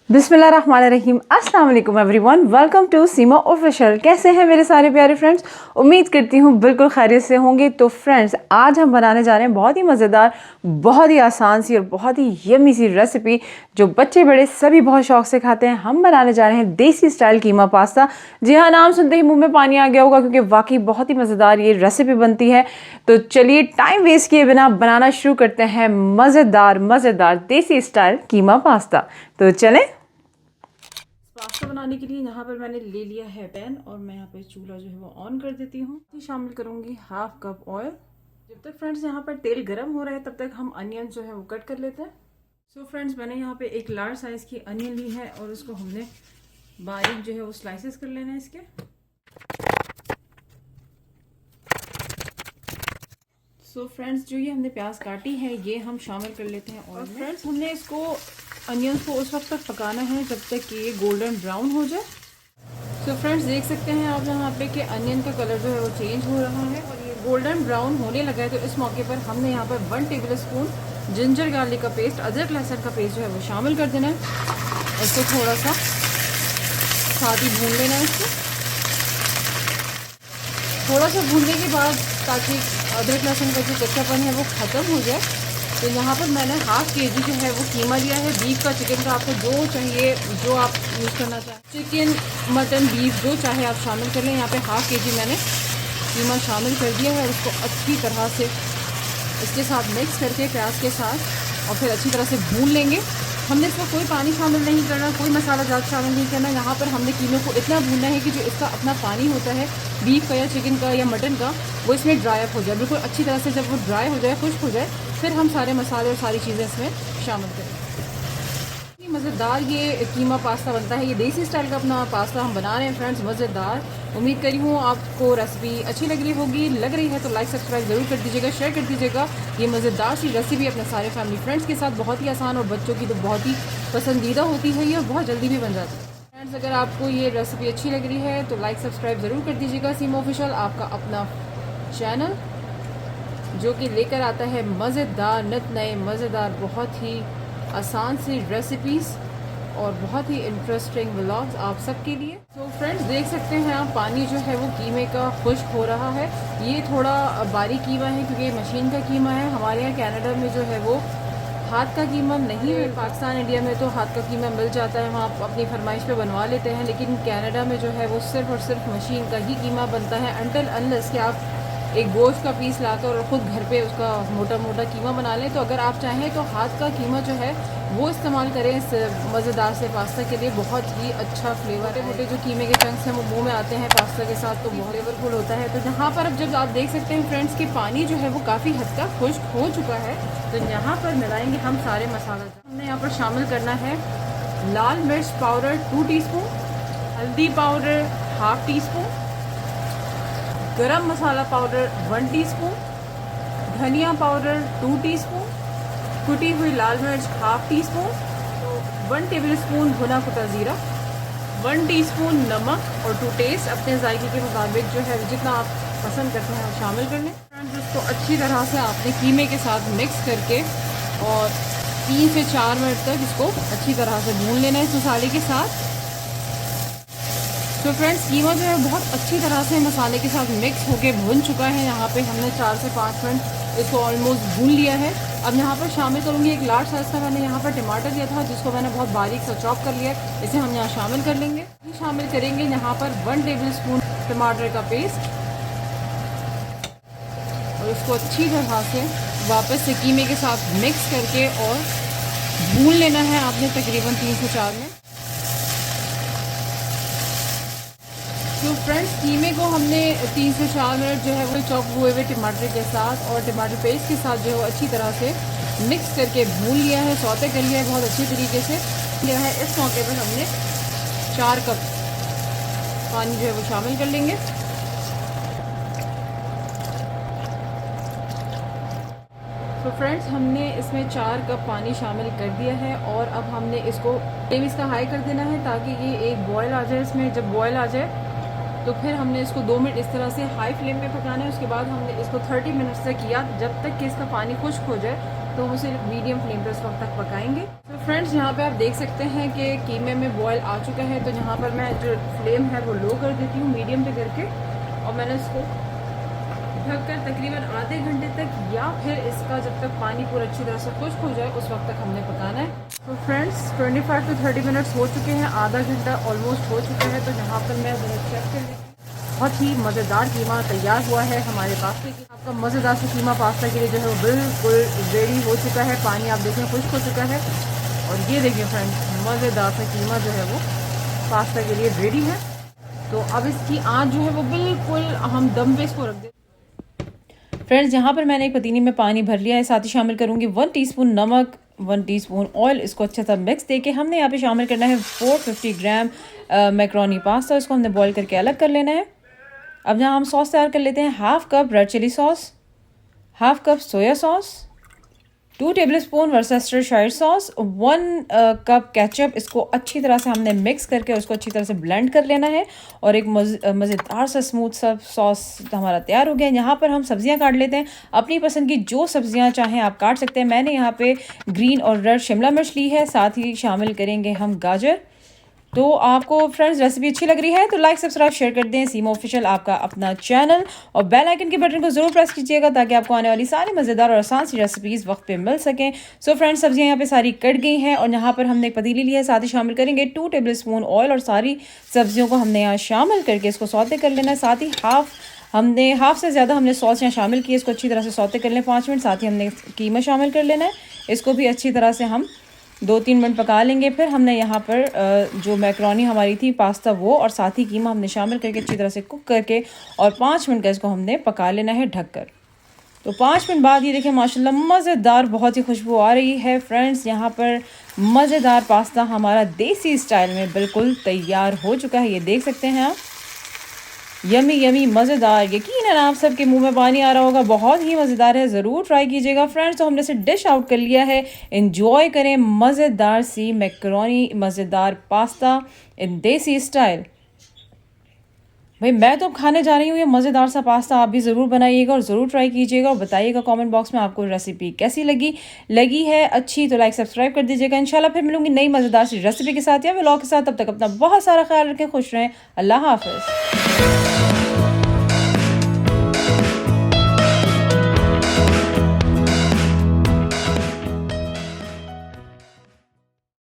बिस्मिल्लाहिर्रहमानिर्रहीम। अस्सलाम वालेकुम everyone, welcome to Seema official. कैसे हैं मेरे सारे प्यारे फ्रेंड्स? उम्मीद करती हूँ बिल्कुल खैरियत से होंगे। तो फ्रेंड्स, आज हम बनाने जा रहे हैं बहुत ही मज़ेदार, बहुत ही आसान सी और बहुत ही यम्मी सी रेसिपी जो बच्चे बड़े सभी बहुत शौक से खाते हैं। हम बनाने जा रहे हैं देसी स्टाइल कीमा पास्ता। जी हाँ, नाम सुनते ही मुँह में पानी आ गया होगा क्योंकि वाकई बहुत ही मज़ेदार ये रेसिपी बनती है। तो चलिए टाइम वेस्ट किए बिना बनाना शुरू करते हैं मज़ेदार मज़ेदार देसी स्टाइल कीमा पास्ता। तो चलें। पास्ता बनाने के लिए यहाँ पर मैंने ले लिया है पैन और मैं यहाँ पे चूल्हा जो है वो ऑन कर देती हूँ। शामिल करूँगी हाफ कप ऑयल। जब तक फ्रेंड्स यहाँ पर तेल गर्म हो रहा है तब तक हम अनियन जो है वो कट कर लेते हैं। सो फ्रेंड्स, मैंने यहाँ पे एक लार्ज साइज की अनियन ली है और उसको हमने बारीक जो है वो स्लाइसेस कर लेना है इसके। सो फ्रेंड्स, जो ये हमने प्याज काटी है ये हम शामिल कर लेते हैं। और फ्रेंड्स, हमने इसको अनियंस को उस वक्त तक पकाना है जब तक कि ये गोल्डन ब्राउन हो जाए। सो फ्रेंड्स, देख सकते हैं आप यहाँ पे कि अनियन का कलर जो है वो चेंज हो रहा है और ये गोल्डन ब्राउन होने लगा है। तो इस मौके पर हमने यहाँ पर 1 टेबल स्पून जिंजर गार्लिक का पेस्ट, अदरक लहसुन का पेस्ट जो है वो शामिल कर देना है। इसको थोड़ा सा साथ ही भून लेना है। इसको थोड़ा सा भूनने के बाद ताकि अदरक लहसुन का जो कच्चापन है वो ख़त्म हो जाए, तो यहाँ पर मैंने हाफ केजी जो है वो कीमा लिया है। बीफ का, चिकन का, आपको जो चाहिए, जो आप यूज़ करना चाहें, चिकन, मटन, बीफ जो चाहे आप शामिल कर लें। यहाँ पे हाफ केजी मैंने कीमा शामिल कर दिया है और उसको अच्छी तरह से इसके साथ मिक्स करके प्याज के साथ और फिर अच्छी तरह से भून लेंगे। हमने इसमें कोई पानी शामिल नहीं करना, कोई मसाला ज़्यादा शामिल नहीं करना। यहाँ पर हमने कीमे को इतना भूनना है कि जो इसका अपना पानी होता है बीफ का या चिकन का या मटन का, वो इसमें ड्राई अप हो जाए बिल्कुल अच्छी तरह से। जब वो ड्राई हो जाए, खुश्क हो जाए, फिर हम सारे मसाले और सारी चीज़ें इसमें शामिल करें। मज़ेदार ये कीमा पास्ता बनता है। ये देसी स्टाइल का अपना पास्ता हम बना रहे हैं फ्रेंड्स, मज़ेदार। उम्मीद करी हूँ आपको रेसिपी अच्छी लग रही होगी। लग रही है तो लाइक सब्सक्राइब ज़रूर कर दीजिएगा, शेयर कर दीजिएगा ये मज़ेदार सी रेसिपी अपने सारे फैमिली फ्रेंड्स के साथ। बहुत ही आसान और बच्चों की तो बहुत ही पसंदीदा होती है ये और बहुत जल्दी भी बन जाती है। फ्रेंड्स, अगर आपको ये रेसिपी अच्छी लग रही है तो लाइक सब्सक्राइब ज़रूर कर दीजिएगा। सीमा ऑफिशियल आपका अपना चैनल जो कि लेकर आता है मज़ेदार नित नए मज़ेदार बहुत ही आसान सी रेसिपीज़ और बहुत ही इंटरेस्टिंग व्लॉग्स आप सबके लिए। तो फ्रेंड्स, देख सकते हैं आप पानी जो है वो कीमे का खुश्क हो रहा है। ये थोड़ा बारीक कीमा है क्योंकि मशीन का कीमा है। हमारे यहाँ कनाडा में जो है वो हाथ का कीमा नहीं है। पाकिस्तान, इंडिया में तो हाथ का कीमा मिल जाता है, वहाँ अपनी फरमाइश पे बनवा लेते हैं। लेकिन कनाडा में जो है वो सिर्फ़ और सिर्फ मशीन का ही कीमा बनता है। अनटिल अनलेस कि आप एक गोश्त का पीस लाकर और ख़ुद घर पे उसका मोटा मोटा कीमा बना लें। तो अगर आप चाहें तो हाथ का कीमा जो है वो इस्तेमाल करें इस मज़ेदार से पास्ता के लिए। बहुत ही अच्छा फ्लेवर है। मोटे जो कीमे के चंक्स हैं वो मुंह में आते हैं पास्ता के साथ, तो बहुत फ्लेवरफुल होता है। तो यहाँ पर अब जब आप देख सकते हैं फ्रेंड्स कि पानी जो है वो काफ़ी हद तक खुश्क हो चुका है, तो यहाँ पर मिलाएंगे हम सारे मसाला। हमने यहाँ पर शामिल करना है लाल मिर्च पाउडर 2 टीस्पून, हल्दी पाउडर हाफ टी स्पून, गरम मसाला पाउडर 1 टीस्पून, धनिया पाउडर 2 टीस्पून, कुटी हुई लाल मिर्च half tea spoon, 1 table spoon भुना कुटा ज़ीरा, 1 टीस्पून नमक और टू टेस्ट अपने जायके के मुताबिक जो है जितना आप पसंद करते हैं आप शामिल कर लें। फ्रेंड्स, इसको अच्छी तरह से आपने कीमे के साथ मिक्स करके और 3 से 4 मिनट तक इसको अच्छी तरह से भून लेना है इस मसाले के साथ। तो फ्रेंड्स, कीमा जो है बहुत अच्छी तरह से मसाले के साथ मिक्स होके भुन चुका है। यहाँ पे हमने 4 से 5 मिनट इसको ऑलमोस्ट भून लिया है। अब यहाँ पर शामिल करूँगी एक लार्ज साइज़ का मैंने यहाँ पर टमाटर लिया था जिसको मैंने बहुत बारीक सा चॉप कर लिया है। इसे हम यहाँ शामिल कर लेंगे। शामिल करेंगे यहाँ पर 1 टेबल स्पून टमाटर का पेस्ट और इसको अच्छी तरह से वापस से कीमे के साथ मिक्स करके और भून लेना है आपने तकरीबन 3 से 4 मिनट। तो फ्रेंड्स, कीमे को हमने 3 से 4 मिनट जो है वो चॉप हुए हुए टमाटर के साथ और टमाटर पेस्ट के साथ जो है वो अच्छी तरह से मिक्स करके भून लिया है, सौते कर लिया है बहुत अच्छी तरीके से लिया है। इस मौके पर हमने 4 कप पानी जो है वो शामिल कर लेंगे। तो फ्रेंड्स, हमने इसमें 4 कप पानी शामिल कर दिया है और अब हमने इसको फ्लेम इसका हाई कर देना है ताकि ये एक बॉयल आ जाए। इसमें जब बॉयल आ जाए तो फिर हमने इसको 2 मिनट इस तरह से हाई फ्लेम में पकाना है। उसके बाद हमने इसको 30 मिनट्स तक किया जब तक कि इसका पानी खुश्क हो जाए, तो हम उसे मीडियम फ्लेम पर उस वक्त तक पकाएंगे। तो फ्रेंड्स यहाँ पे आप देख सकते हैं कि कीमे में बॉयल आ चुका है। तो यहाँ पर मैं जो फ्लेम है वो लो कर देती हूँ, मीडियम पे करके, और मैंने इसको ढककर तकरीबन आधे घंटे तक, या फिर इसका जब तक पानी पूरा अच्छी तरह से खुश्क हो जाए उस वक्त तक हमने पकाना है। तो फ्रेंड्स 25 to 30 मिनट्स हो चुके हैं, आधा घंटा ऑलमोस्ट हो चुका है। तो यहाँ पर मैं ज़रा चेक कर लेती हूँ। बहुत ही मज़ेदार कीमा तैयार हुआ है हमारे पास्ते के। आपका मज़ेदार से कीमा पास्ता के लिए जो है वो बिल्कुल रेडी हो चुका है। पानी आप देखें खुश्क हो चुका है, और ये देखिए फ्रेंड्स मज़ेदार सा कीमा जो है वो पास्ता के लिए रेडी है। तो अब इसकी आँच जो है वो बिल्कुल हम दम पे इसको रख दें। फ्रेंड्स यहाँ पर मैंने एक पतीली में पानी भर लिया है, साथ ही शामिल करूँगी 1 टीस्पून नमक, 1 टीस्पून ऑयल। इसको अच्छा सा मिक्स देके हमने यहाँ पे शामिल करना है 450 ग्राम मैक्रोनी पास्ता। इसको हमने बॉईल करके अलग कर लेना है। अब यहाँ हम सॉस तैयार कर लेते हैं। Half cup red chilli sauce, half cup soya sauce, 2 tablespoon Worcestershire sauce, 1 cup ketchup. इसको अच्छी तरह से हमने मिक्स करके उसको अच्छी तरह से ब्लेंड कर लेना है, और एक मज़ेदार सा स्मूथ सा सॉस हमारा तैयार हो गया। यहाँ पर हम सब्जियाँ काट लेते हैं। अपनी पसंद की जो सब्जियाँ चाहें आप काट सकते हैं। मैंने यहाँ पे ग्रीन और रेड शिमला मिर्च ली है, साथ ही शामिल करेंगे हम गाजर। तो आपको फ्रेंड्स रेसिपी अच्छी लग रही है तो लाइक सब्सक्राइब शेयर कर दें। सीमा ऑफिशियल आपका अपना चैनल, और बेल आइकन के बटन को ज़रूर प्रेस कीजिएगा ताकि आपको आने वाली सारी मज़ेदार और आसान सी रेसिपीज़ वक्त पे मिल सकें। सो फ्रेंड्स सब्जियां यहाँ पे सारी कट गई हैं, और यहाँ पर हमने एक पतीली ली है, साथ ही शामिल करेंगे 2 टेबलस्पून ऑयल, और सारी सब्जियों को हमने यहाँ शामिल करके इसको सौते कर लेना है। साथ ही हाफ से ज़्यादा हमने सॉस यहाँ शामिल की, इसको अच्छी तरह से सौते कर लें 5 मिनट। साथ ही हमने कीमा शामिल कर लेना है, इसको भी अच्छी तरह से हम 2-3 मिनट पका लेंगे। फिर हमने यहाँ पर जो मैक्रोनी हमारी थी पास्ता वो, और साथ ही कीमा हमने शामिल करके अच्छी तरह से कुक करके, और 5 मिनट का इसको हमने पका लेना है ढककर। तो 5 मिनट बाद ये देखें माशाल्लाह मज़ेदार बहुत ही खुशबू आ रही है। फ्रेंड्स यहाँ पर मज़ेदार पास्ता हमारा देसी स्टाइल में बिल्कुल तैयार हो चुका है, ये देख सकते हैं आप। यमी यमी मज़ेदार, यकीनन आप सबके मुंह में पानी आ रहा होगा, बहुत ही मज़ेदार है, ज़रूर ट्राई कीजिएगा फ्रेंड्स। तो हमने इसे डिश आउट कर लिया है। एंजॉय करें मज़ेदार सी मैक्रोनी, मज़ेदार पास्ता इन देसी स्टाइल। भाई मैं तो अब खाने जा रही हूँ ये मज़ेदार सा पास्ता। आप भी ज़रूर बनाइएगा और ज़रूर ट्राई कीजिएगा, और बताइएगा कमेंट बॉक्स में आपको रेसिपी कैसी लगी है अच्छी तो लाइक सब्सक्राइब कर दीजिएगा। इंशाल्लाह फिर मिलूंगी नई मज़ेदार सी रेसिपी के साथ या व्लॉग के साथ। तब तक अपना बहुत सारा ख्याल रखें, खुश रहें। अल्लाह हाफ़िज़।